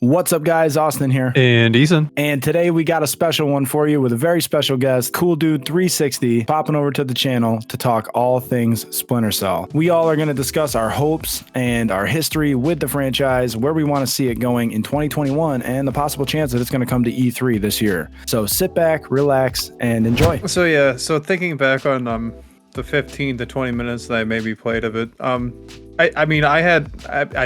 What's up, guys? Austin here. And Ethan. And today we got a special one for you with a very special guest, Cool Dude 360, popping over to the channel to talk all things Splinter Cell. We all are going to discuss our hopes and our history with the franchise, where we want to see it going in 2021, and the possible chance that it's going to come to E3 this year. So sit back, relax, and enjoy. So thinking back on the 15 to 20 minutes that I maybe played of it, I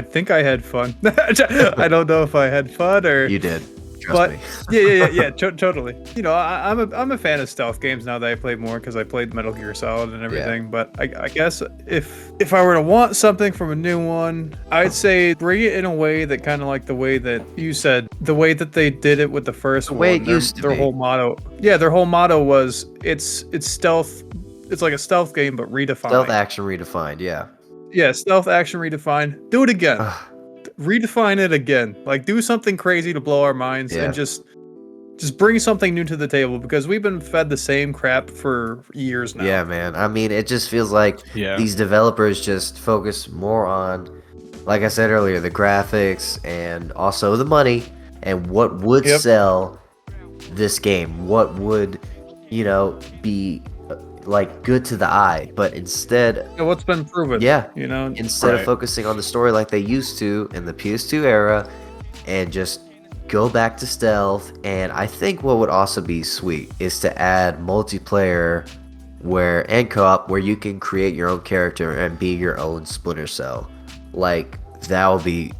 think I had fun. I don't know if I had fun or you did. Trust me. Yeah, totally. You know, I'm a fan of stealth games now that I play more because I played Metal Gear Solid and everything. Yeah. But I guess if I were to want something from a new one, I'd say bring it in a way that kind of like the way that you said, the way that they did it with the first one. The way it used to be. Their whole motto was it's stealth. It's like a stealth game, but redefined. Stealth action redefined, yeah. Yeah, stealth action redefined. Do it again. Redefine it again. Like, do something crazy to blow our minds and just bring something new to the table, because we've been fed the same crap for years now. Yeah, man. I mean, it just feels like these developers just focus more on, like I said earlier, the graphics and also the money and what would sell this game. What would, be like good to the eye, but instead what's been proven, instead of focusing on the story like they used to in the PS2 era and just go back to stealth. And I think what would also be sweet is to add multiplayer and co-op where you can create your own character and be your own Splinter Cell. Like that would be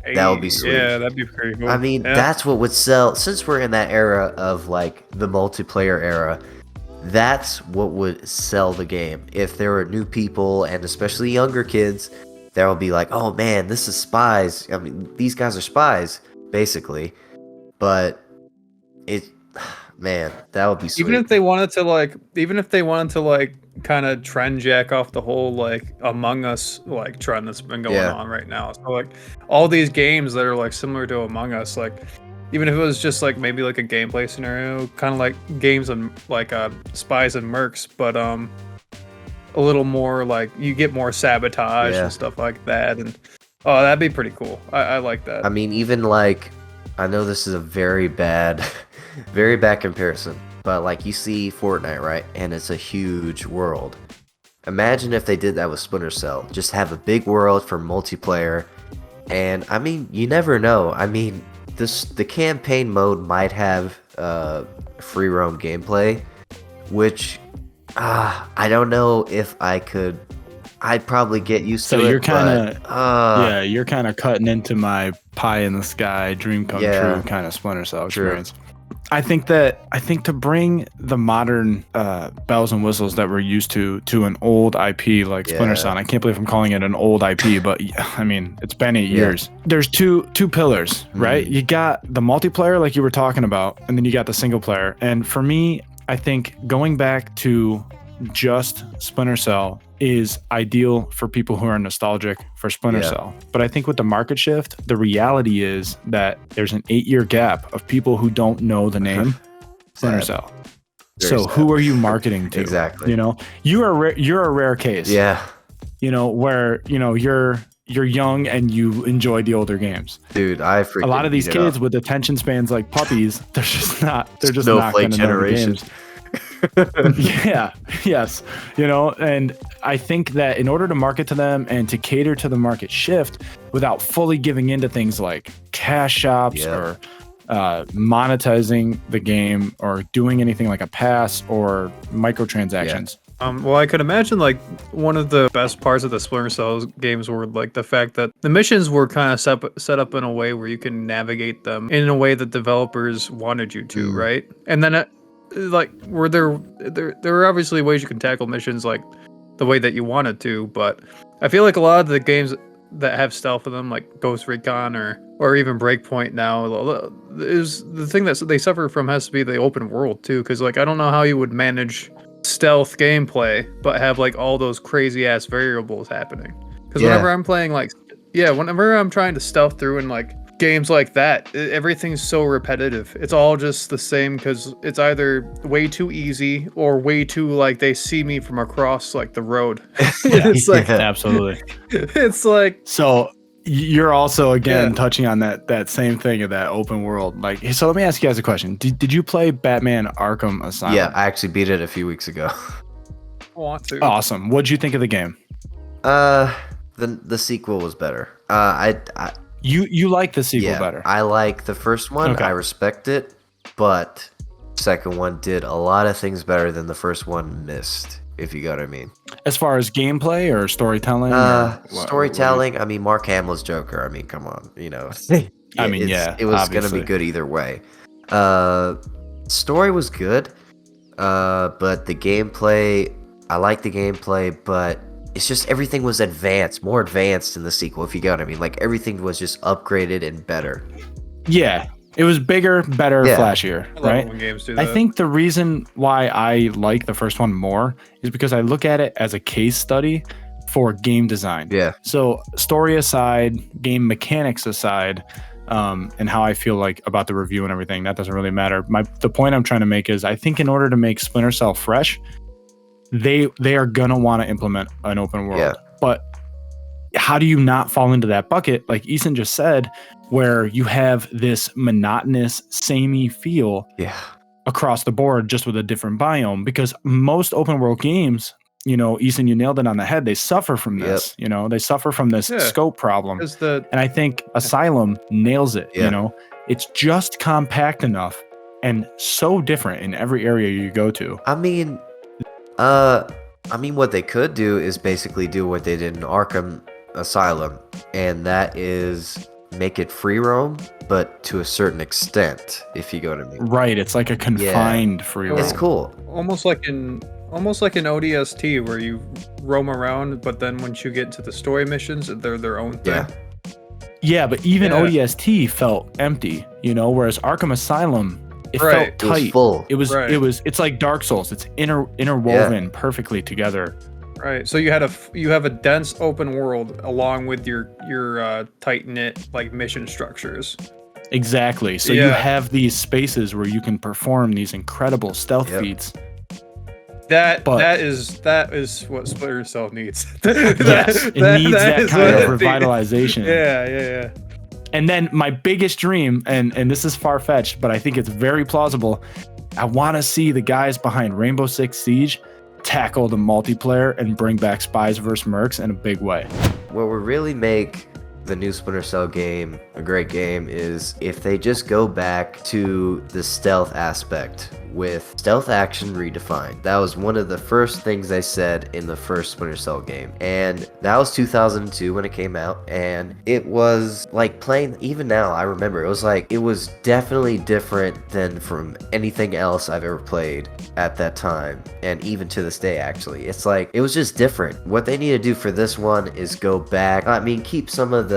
sweet. Yeah, that'd be pretty cool. I mean, that's what would sell, since we're in that era of like the multiplayer era. That's what would sell the game. If there were new people, and especially younger kids, that would be like, oh man, this is spies. I mean, these guys are spies, basically. But that would be sweet. Even if they wanted to kind of trend jack off the whole like Among Us like trend that's been going on right now. So like all these games that are like similar to Among Us, like even if it was just like maybe like a gameplay scenario, kind of like games on like Spies and Mercs, but a little more like you get more sabotage and stuff like that, and that'd be pretty cool. I like that. I mean, even like, I know this is a very bad comparison, but like you see Fortnite, right? And it's a huge world. Imagine if they did that with Splinter Cell. Just have a big world for multiplayer, and I mean, you never know. I mean, the campaign mode might have free roam gameplay, which I don't know if I could. I'd probably get used to it. So you're kind of you're kind of cutting into my pie in the sky, dream come true kind of Splinter Cell experience. True. I think to bring the modern bells and whistles that we're used to an old IP like Splinter Cell, and I can't believe I'm calling it an old IP, but I mean, it's been 8 years. There's two pillars, right? You got the multiplayer like you were talking about, and then you got the single player. And for me, I think going back to just Splinter Cell is ideal for people who are nostalgic for Splinter Cell. But I think with the market shift, the reality is that there's an 8-year gap of people who don't know the name Splinter Cell. So who are you marketing to? Exactly. You're a rare case. Yeah. Where you're young and you enjoy the older games. Dude, a lot of these kids with attention spans like puppies, they're just not going to know the games. And I think that in order to market to them and to cater to the market shift without fully giving into things like cash shops or monetizing the game or doing anything like a pass or microtransactions. Well, I could imagine like one of the best parts of the Splinter Cell games were like the fact that the missions were kind of set up in a way where you can navigate them in a way that developers wanted you to, right? And then like were there are obviously ways you can tackle missions like the way that you wanted to, but I feel like a lot of the games that have stealth in them, like Ghost Recon or even Breakpoint now, is the thing that they suffer from has to be the open world too, because like I don't know how you would manage stealth gameplay but have like all those crazy ass variables happening, because whenever I'm playing whenever I'm trying to stealth through and like games like that, everything's so repetitive. It's all just the same because it's either way too easy or way too like they see me from across like the road. It's like absolutely. It's like so You're also again touching on that same thing of that open world. Like, so let me ask you guys a question. Did you play Batman Arkham Asylum? Yeah, I actually beat it a few weeks ago. I want to. Awesome. What'd you think of the game? The sequel was better. You like the sequel better. I like the first one. Okay. I respect it, but second one did a lot of things better than the first one missed, if you get what I mean. As far as gameplay or storytelling? Storytelling, I mean, Mark Hamill's Joker. I mean, come on, you know. I mean, yeah, it was obviously gonna be good either way. Story was good, but the gameplay, I like the gameplay, but it's just everything was more advanced in the sequel, if you get what I mean. Like, everything was just upgraded and better. Yeah, it was bigger, better, flashier, I right? love when games do that. I think the reason why I like the first one more is because I look at it as a case study for game design. Yeah. So story aside, game mechanics aside, and how I feel like about the review and everything, that doesn't really matter. The point I'm trying to make is I think in order to make Splinter Cell fresh, they are gonna want to implement an open world. Yeah. But how do you not fall into that bucket, like Ethan just said, where you have this monotonous, samey feel across the board just with a different biome? Because most open world games, you know, Ethan, you nailed it on the head. They suffer from this, you know, they suffer from this scope problem. And I think Asylum nails it, you know, it's just compact enough and so different in every area you go to. I mean, what they could do is basically do what they did in Arkham Asylum, and that is make it free roam, but to a certain extent, if you go to me. Right, it's like a confined free roam. It's cool. Almost like an ODST where you roam around, but then once you get to the story missions, they're their own thing. Yeah, but even ODST felt empty, you know, whereas Arkham Asylum, it felt tight. It was full. It's like Dark Souls. It's interwoven perfectly together. Right. So you have a dense open world along with your tight knit like mission structures. Exactly. So you have these spaces where you can perform these incredible stealth feats. That is what Splinter Cell needs. Yes, it needs that kind of revitalization. Yeah. And then my biggest dream, and this is far-fetched, but I think it's very plausible. I want to see the guys behind Rainbow Six Siege tackle the multiplayer and bring back Spies vs. Mercs in a big way. What would really make the new Splinter Cell game a great game is if they just go back to the stealth aspect with stealth action redefined. That was one of the first things they said in the first Splinter Cell game, and that was 2002 when it came out, and it was like playing, even now I remember, it was definitely different than from anything else I've ever played at that time, and even to this day actually. It's like, it was just different. What they need to do for this one is go back, I mean, keep some of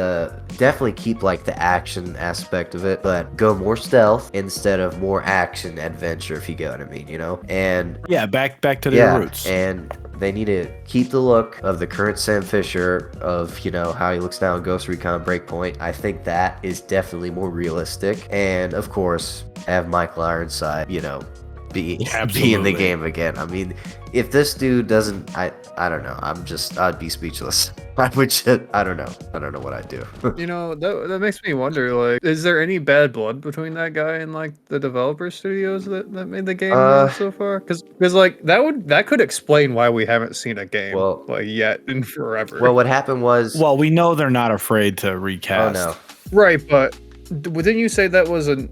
definitely keep like the action aspect of it, but go more stealth instead of more action adventure, if you get what I mean, you know? And back to their roots. And they need to keep the look of the current Sam Fisher of, you know, how he looks now in Ghost Recon Breakpoint. I think that is definitely more realistic. And of course, have Michael Ironside, you know, be in the game again. I mean, if this dude doesn't, I don't know. I'd be speechless. I don't know what I'd do. You know, that makes me wonder, like, is there any bad blood between that guy and like the developer studios that made the game so far? Because like that could explain why we haven't seen a game yet in forever. Well, what happened was, we know they're not afraid to recast. Oh no. Right, but didn't you say that wasn't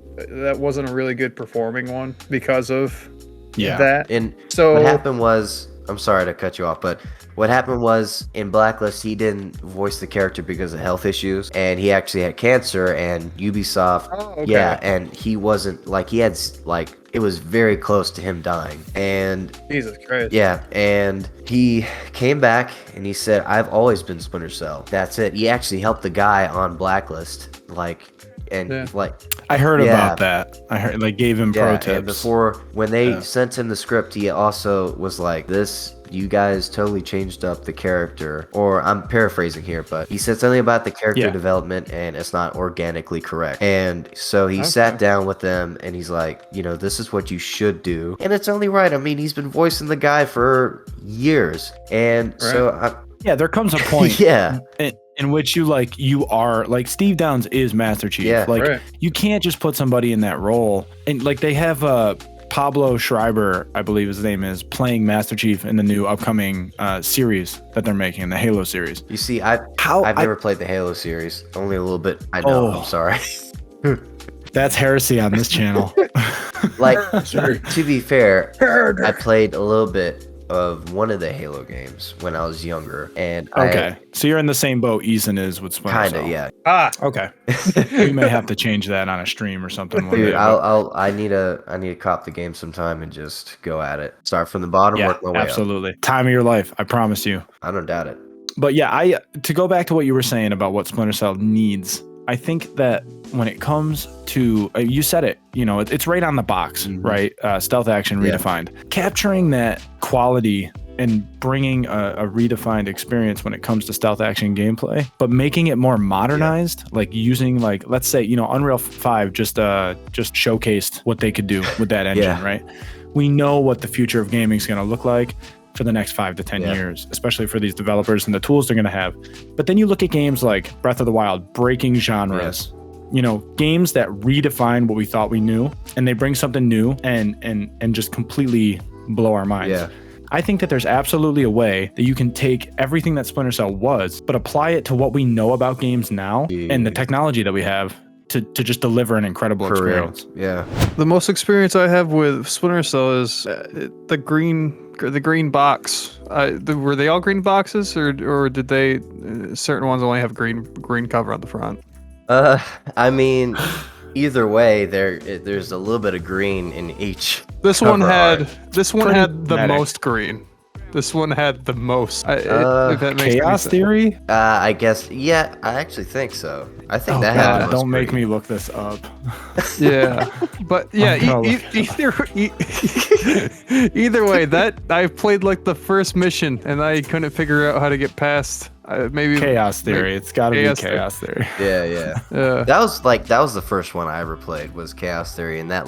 a really good performing one because of that? And so what happened was, I'm sorry to cut you off, but what happened was in Blacklist, he didn't voice the character because of health issues, and he actually had cancer, and Ubisoft, and he wasn't, like, he had, like, it was very close to him dying, and Jesus Christ. Yeah, and he came back, and he said, I've always been Splinter Cell. That's it. He actually helped the guy on Blacklist, like, and I heard about that. I heard they gave him pro tips. And before, when they sent him the script, he also was like, you guys totally changed up the character, or I'm paraphrasing here, but he said something about the character development and it's not organically correct. And so he sat down with them and he's like, you know, this is what you should do. And it's only right. I mean, he's been voicing the guy for years. And so Yeah, there comes a point Yeah. in which you are like Steve Downes is Master Chief. Yeah, like right. you can't just put somebody in that role. And like they have Pablo Schreiber, I believe his name is, playing Master Chief in the new upcoming series that they're making, the Halo series. You see, I've never played the Halo series, only a little bit. I know. I'm sorry. That's heresy on this channel. Like, to be fair, I played a little bit of one of the Halo games when I was younger, and so you're in the same boat Ethan is with Splinter Cell. yeah. Okay. We may have to change that on a stream or something. Dude, day, I need to cop the game sometime and just go at it. Start from the bottom, work my way up. Absolutely. Time of your life, I promise you. I don't doubt it. But yeah, to go back to what you were saying about what Splinter Cell needs, I think that when it comes to, you said it, it's right on the box, right? Stealth action redefined. Capturing that quality and bringing a redefined experience when it comes to stealth action gameplay, but making it more modernized, like using let's say, Unreal 5 just showcased what they could do with that engine, right? We know what the future of gaming is going to look like for the next 5 to 10 years, especially for these developers and the tools they're going to have. But then you look at games like Breath of the Wild, breaking genres, games that redefine what we thought we knew, and they bring something new and just completely blow our minds. Yeah. I think that there's absolutely a way that you can take everything that Splinter Cell was, but apply it to what we know about games now and the technology that we have to just deliver an incredible experience. Yeah. The most experience I have with Splinter Cell is the green box. Were they all green boxes, or did they certain ones only have green cover on the front? I mean, either way, there's a little bit of green in each. This one had the kinetic. most green. This one had the most. If that makes Chaos sense. Theory? I guess. Yeah, I actually think so. I think that had. The most Don't make green. me look this up. Yeah, but yeah, either way, that I played like the first mission and I couldn't figure out how to get past. Maybe Chaos Theory. It's got to be Chaos Theory. Yeah. That was the first one I ever played was Chaos Theory, and that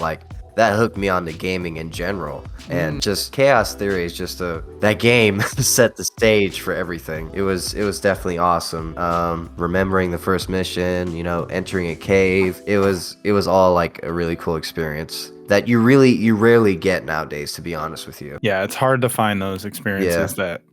hooked me onto gaming in general. And just Chaos Theory is just that game set the stage for everything. It was definitely awesome. Remembering the first mission, entering a cave. It was all like a really cool experience that you rarely get nowadays, to be honest with you. Yeah, it's hard to find those experiences that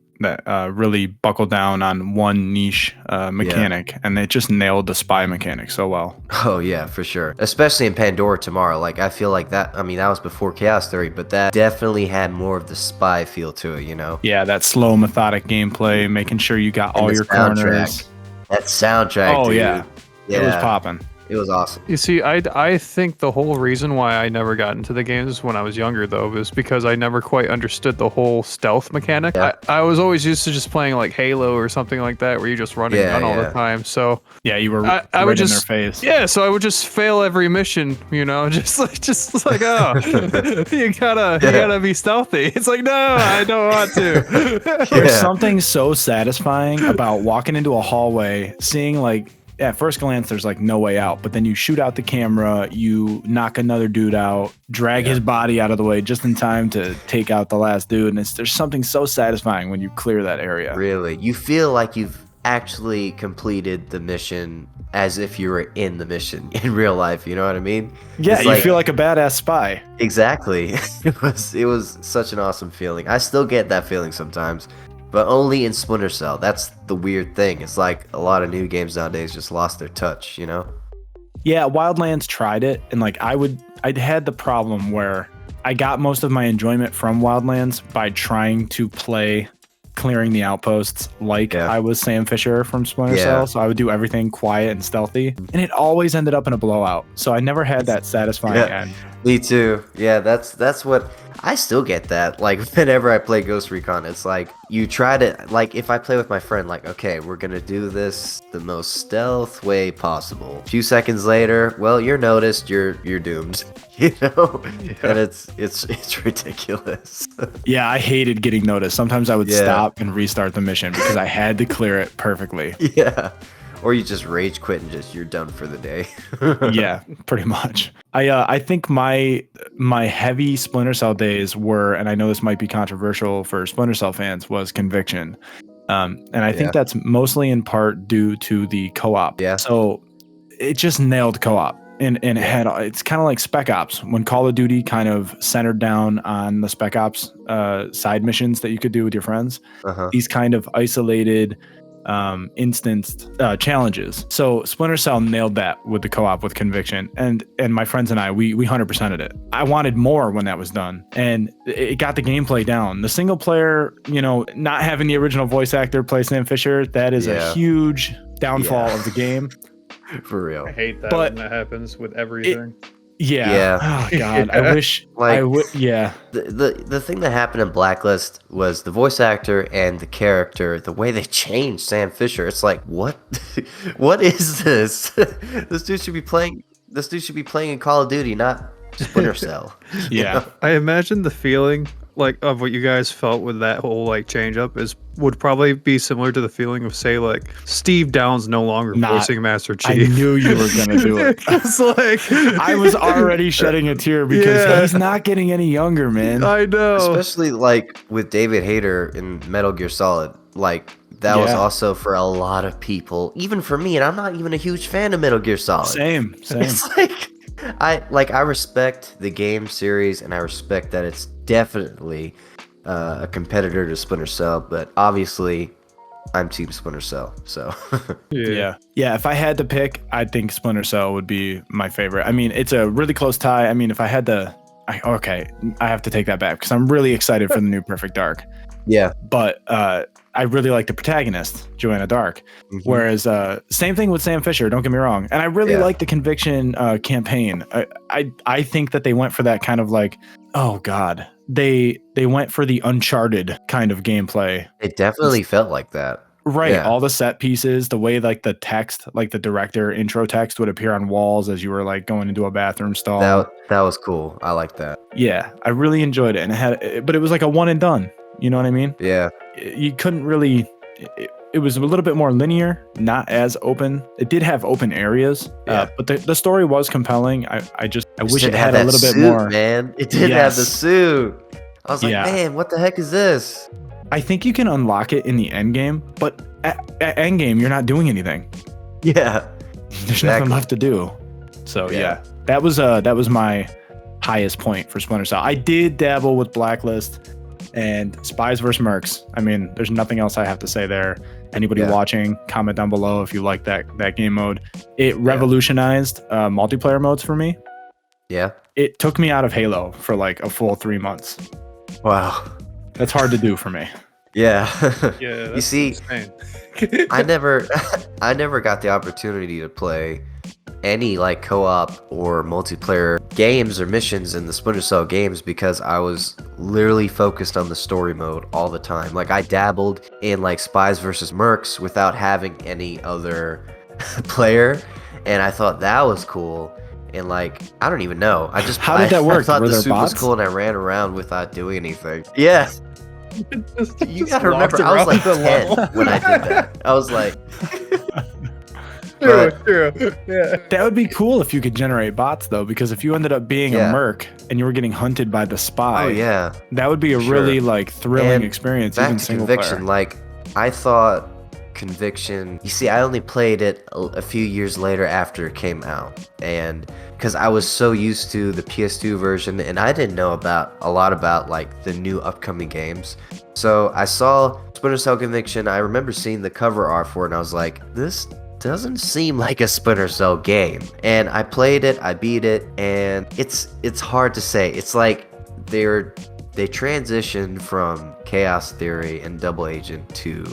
really buckle down on one niche mechanic, and they just nailed the spy mechanic so well. Oh yeah, for sure. Especially in Pandora Tomorrow. Like, I feel like that, that was before Chaos Theory, but that definitely had more of the spy feel to it, Yeah, that slow, methodic gameplay, making sure you got all your corners. That soundtrack, Oh, dude. yeah. It was popping. It was awesome. You see, I think the whole reason why I never got into the games when I was younger, though, was because I never quite understood the whole stealth mechanic. Yeah. I was always used to just playing like Halo or something like that, where you just run and gun all the time. So yeah, you were I would in just their face. Yeah, so I would just fail every mission, just like oh, you gotta be stealthy. It's like, no, I don't want to. There's something so satisfying about walking into a hallway, seeing at first glance, there's no way out, but then you shoot out the camera, you knock another dude out, drag his body out of the way just in time to take out the last dude. And there's something so satisfying when you clear that area. Really? You feel like you've actually completed the mission as if you were in the mission in real life. You know what I mean? Yeah, you feel like a badass spy. Exactly. It was such an awesome feeling. I still get that feeling sometimes. But only in Splinter Cell. That's the weird thing. It's like a lot of new games nowadays just lost their touch, Yeah, Wildlands tried it, and I'd had the problem where I got most of my enjoyment from Wildlands by trying to play clearing the outposts I was Sam Fisher from Splinter Cell, so I would do everything quiet and stealthy, and it always ended up in a blowout. So I never had that satisfying end. Me too. Yeah, that's what I still get that. Like, whenever I play Ghost Recon, it's like you try to, if I play with my friend, okay, we're gonna do this the most stealth way possible. A few seconds later, well, you're noticed, you're doomed. And it's ridiculous. Yeah, I hated getting noticed. Sometimes I would stop and restart the mission because I had to clear it perfectly. Yeah. Or you just rage quit and you're done for the day. Yeah, pretty much. I think my heavy Splinter Cell days were, and I know this might be controversial for Splinter Cell fans, was Conviction. And I think that's mostly in part due to the co-op. Yeah. So it just nailed co-op. And it's kind of like Spec Ops when Call of Duty kind of centered down on the Spec Ops side missions that you could do with your friends. These kind of isolated instanced challenges. So Splinter Cell nailed that with the co-op with Conviction, and my friends and I we 100%ed it. I wanted more when that was done, and it got the gameplay down. The single player, not having the original voice actor play Sam Fisher, that is a huge downfall of the game. For real. I hate that when that happens with everything. Yeah. Oh God, I wish I would. Yeah. The thing that happened in Blacklist was the voice actor and the character, the way they changed Sam Fisher. It's like, what? What is this? This dude should be playing in Call of Duty, not Splinter Cell. Yeah. I imagine the feeling of what you guys felt with that whole change up would probably be similar to the feeling of, say, Steve Downs no longer voicing Master Chief. I knew you were gonna do it. It's I was already shedding a tear because he's not getting any younger, man. I know. Especially with David Hayter in Metal Gear Solid, that was also for a lot of people, even for me, and I'm not even a huge fan of Metal Gear Solid. Same. It's I respect the game series, and I respect that it's definitely a competitor to Splinter Cell, but obviously I'm Team Splinter Cell. So yeah. If I had to pick, I think Splinter Cell would be my favorite. I mean, it's a really close tie. I mean, if I had to, I have to take that back because I'm really excited for the new Perfect Dark. Yeah, but I really like the protagonist, Joanna Dark. Whereas same thing with Sam Fisher, don't get me wrong. And I really like the Conviction campaign. I think that they went for that kind of oh God, they went for the Uncharted kind of gameplay. It definitely felt like that. Right. Yeah. All the set pieces, the way the text, the director intro text would appear on walls as you were going into a bathroom stall. That was cool. I like that. Yeah, I really enjoyed it. And but it was a one and done. You know what I mean? Yeah. You couldn't really. It was a little bit more linear, not as open. It did have open areas, but the story was compelling. I wish it had a little bit more. Man, it did have the suit. I was like, man, what the heck is this? I think you can unlock it in the end game, but at end game you're not doing anything. Yeah, there's nothing left to do. So that was my highest point for Splinter Cell. I did dabble with Blacklist and Spies vs. Mercs. I mean, there's nothing else I have to say there. Anybody watching, comment down below if you like that game mode. It revolutionized multiplayer modes for me. Yeah. It took me out of Halo for a full 3 months. Wow. That's hard to do for me. Yeah. Yeah. You see, I never got the opportunity to play any co-op or multiplayer games or missions in the Splinter Cell games because I was literally focused on the story mode all the time. I dabbled in Spies vs. Mercs without having any other player, and I thought that was cool. And I don't even know. How did that work? I thought Were the there suit bots? was cool, and I ran around without doing anything. Yeah. You gotta remember, I was 10 when I did that. I was like... True. Yeah. That would be cool if you could generate bots, though, because if you ended up being a merc and you were getting hunted by the spy, that would be a really thrilling experience. Back even to single Conviction, player. I thought Conviction. You see, I only played it a few years later after it came out, and because I was so used to the PS2 version, and I didn't know a lot about the new upcoming games. So I saw Splinter Cell Conviction. I remember seeing the cover art for it, and I was like, this doesn't seem like a Splinter Cell game. And I played it, I beat it, and it's hard to say. It's they transitioned from Chaos Theory and Double Agent to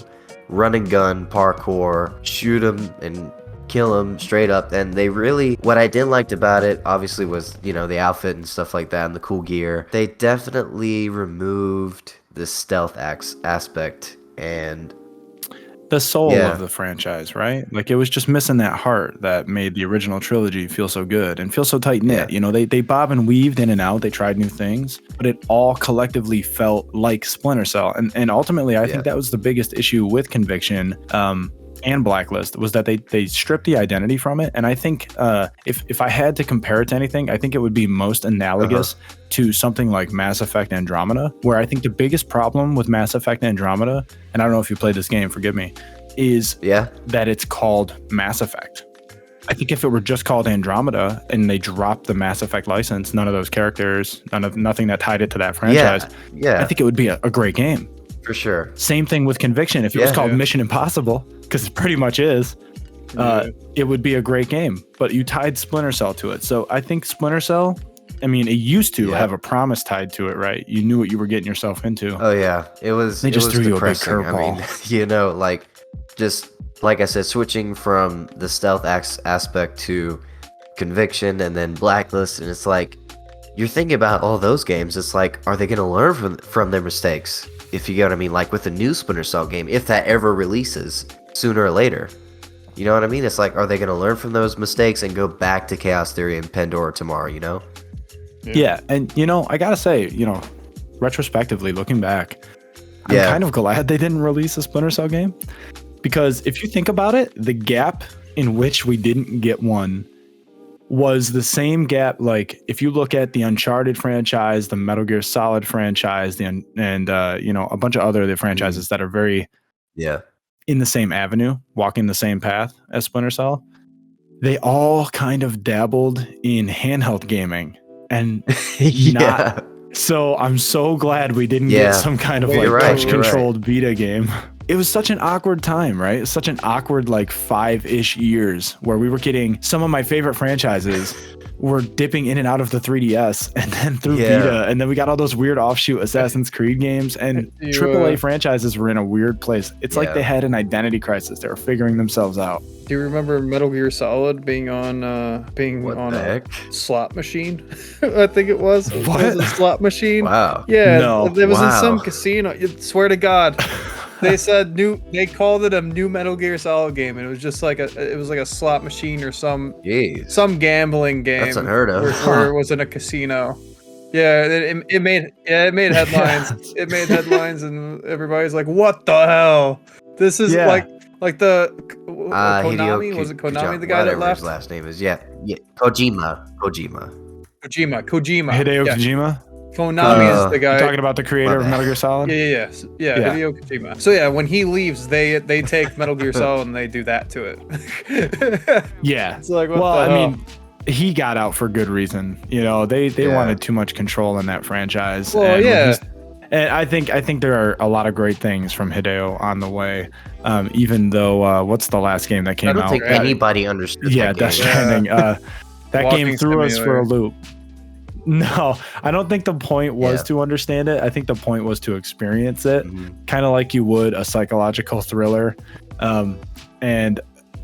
run and gun, parkour, shoot them and kill them straight up. And what I didn't like about it, obviously, was, the outfit and stuff like that and the cool gear. They definitely removed the stealth aspect and the soul of the franchise, right? It was just missing that heart that made the original trilogy feel so good and feel so tight knit. They bob and weaved in and out. They tried new things, but it all collectively felt like Splinter Cell. And ultimately, I think that was the biggest issue with Conviction. and Blacklist was that they stripped the identity from it. And I think if I had to compare it to anything, I think it would be most analogous to something like Mass Effect Andromeda, where I think the biggest problem with Mass Effect Andromeda, and I don't know if you played this game, forgive me, is that it's called Mass Effect. I think if it were just called Andromeda and they dropped the Mass Effect license, none of those characters, nothing that tied it to that franchise, I think it would be a great game. For sure. Same thing with Conviction. If it was called Mission Impossible, because it pretty much is, it would be a great game. But you tied Splinter Cell to it. So I think Splinter Cell, I mean, it used to have a promise tied to it, right? You knew what you were getting yourself into. Oh, yeah. They just threw depressing. you a big curveball. I mean, like, just like I said, switching from the stealth aspect to Conviction and then Blacklist, and it's like, you're thinking about all those games, it's like, are they going to learn from their mistakes? If you get what I mean, like with the new Splinter Cell game, if that ever releases sooner or later, you know what I mean? It's like, are they going to learn from those mistakes and go back to Chaos Theory and Pandora tomorrow, you know? Yeah, and I gotta say, retrospectively, looking back, I'm kind of glad they didn't release a Splinter Cell game. Because if you think about it, the gap in which we didn't get one was the same gap. Like if you look at the Uncharted franchise, the Metal Gear Solid franchise, and a bunch of other franchises that are very in the same avenue, walking the same path as Splinter Cell, they all kind of dabbled in handheld gaming and not. So I'm so glad we didn't get some kind of touch controlled Vita game. It was such an awkward time, right? Such an awkward 5-ish years where we were getting some of my favorite franchises were dipping in and out of the 3DS and then through Vita. And then we got all those weird offshoot Assassin's Creed games, and AAA franchises were in a weird place. It's like they had an identity crisis. They were figuring themselves out. Do you remember Metal Gear Solid being on a slot machine? I think it was. What? It was a slot machine. Wow. Yeah. No. It was in some casino. I swear to God. They said they called it a new Metal Gear Solid game, and it was just like a slot machine or some gambling game. That's unheard of. Where it was in a casino. Yeah, it made headlines. It made headlines, and everybody's like, "What the hell? This is like the Konami. Was it Konami the guy that left? His last name is Kojima. Hideo Kojima. Konami is the guy. Talking about the creator of Metal Gear Solid? Yeah, Hideo Kojima. So when he leaves, they take Metal Gear Solid and they do that to it. Yeah. It's like, what the hell? I mean, he got out for good reason. They wanted too much control in that franchise. Well, and I think there are a lot of great things from Hideo on the way. Even though what's the last game that came out? I don't think anybody understood. Yeah, Death Stranding. That game threw us for a loop. No, I don't think the point was to understand it. I think the point was to experience it, kind of like you would a psychological thriller. And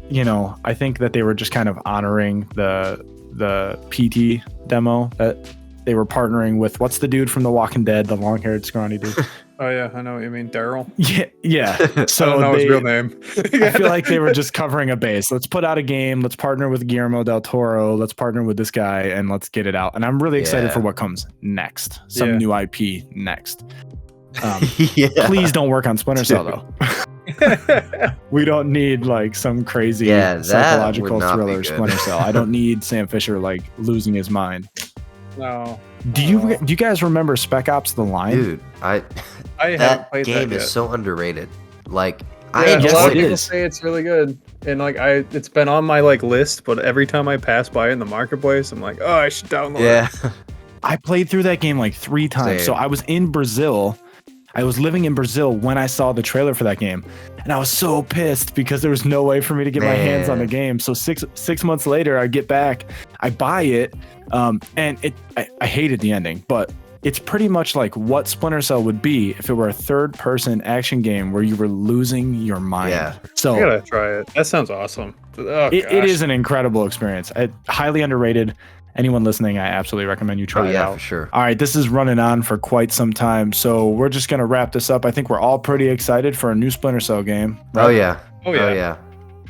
I think that they were just kind of honoring the PT demo that they were partnering with. What's the dude from The Walking Dead, the long-haired, scrawny dude? Oh yeah, I know what you mean, Daryl. Yeah. So I don't know his real name. I feel like they were just covering a base. Let's put out a game. Let's partner with Guillermo del Toro. Let's partner with this guy, and let's get it out. And I'm really excited for what comes next. Some new IP next. Please don't work on Splinter Cell though. We don't need some crazy psychological thriller Splinter Cell. I don't need Sam Fisher losing his mind. No. Do you guys remember Spec Ops: The Line? Dude, I haven't played game that yet. is so underrated. A lot of people is. say it's really good, and it's been on my list, but every time I pass by in the marketplace, I'm like, oh, I should download it. I played through that game 3 times. Same. So I was in Brazil. I was living in Brazil when I saw the trailer for that game, and I was so pissed because there was no way for me to get my hands on the game. So six months later, I get back, I buy it, and I hated the ending, but it's pretty much like what Splinter Cell would be if it were a third-person action game where you were losing your mind. Yeah. So I gotta try it. That sounds awesome. It is an incredible experience. Highly underrated. Anyone listening, I absolutely recommend you try it out. For sure. All right, this is running on for quite some time, so we're just going to wrap this up. I think we're all pretty excited for a new Splinter Cell game. Right? Oh yeah.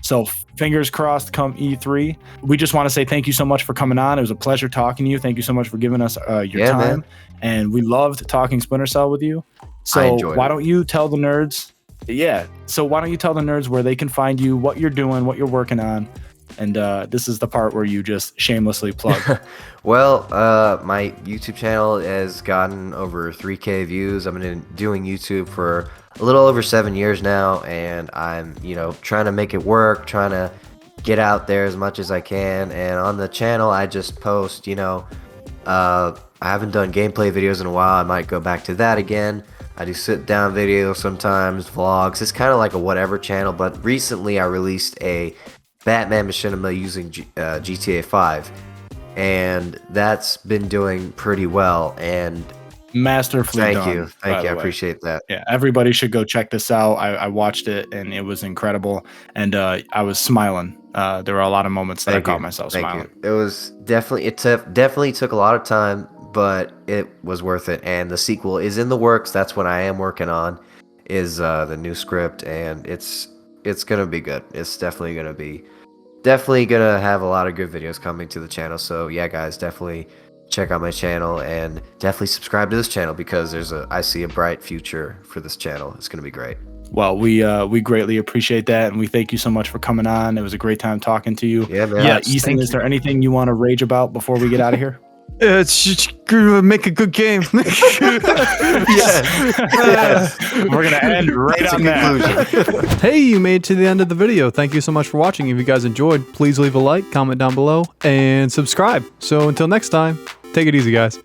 So fingers crossed come E3. We just want to say thank you so much for coming on. It was a pleasure talking to you. Thank you so much for giving us your time. Man. And we loved talking Splinter Cell with you. So why don't you tell the nerds Yeah. So why don't you tell the nerds where they can find you, what you're doing, what you're working on, and this is the part where you just shamelessly plug. Well, my YouTube channel has gotten over 3K views. I've been doing YouTube for a little over 7 years now, and I'm, trying to make it work, trying to get out there as much as I can. And on the channel, I just post, I haven't done gameplay videos in a while. I might go back to that again. I do sit-down videos sometimes, vlogs. It's kind of like a whatever channel, but recently I released a Batman Machinima using GTA 5, and that's been doing pretty well. And masterfully thank you, I appreciate that. Yeah, everybody should go check this out. I watched it and it was incredible, and I was smiling. There were a lot of moments that I caught myself smiling. It was definitely definitely took a lot of time, but it was worth it. And the sequel is in the works. That's what I am working on, is the new script, and it's gonna be good. It's definitely gonna have a lot of good videos coming to the channel. So yeah, guys, definitely check out my channel and definitely subscribe to this channel, because I see a bright future for this channel. It's gonna be great. Well, we greatly appreciate that, and we thank you so much for coming on. It was a great time talking to you. Yeah, man. Yeah, Ethan, is there anything you want to rage about before we get out of here? It's just gonna make a good game. Yes. We're gonna end right on that. Hey, you made it to the end of the video. Thank you so much for watching. If you guys enjoyed, please leave a like, comment down below, and subscribe. So until next time, take it easy, guys.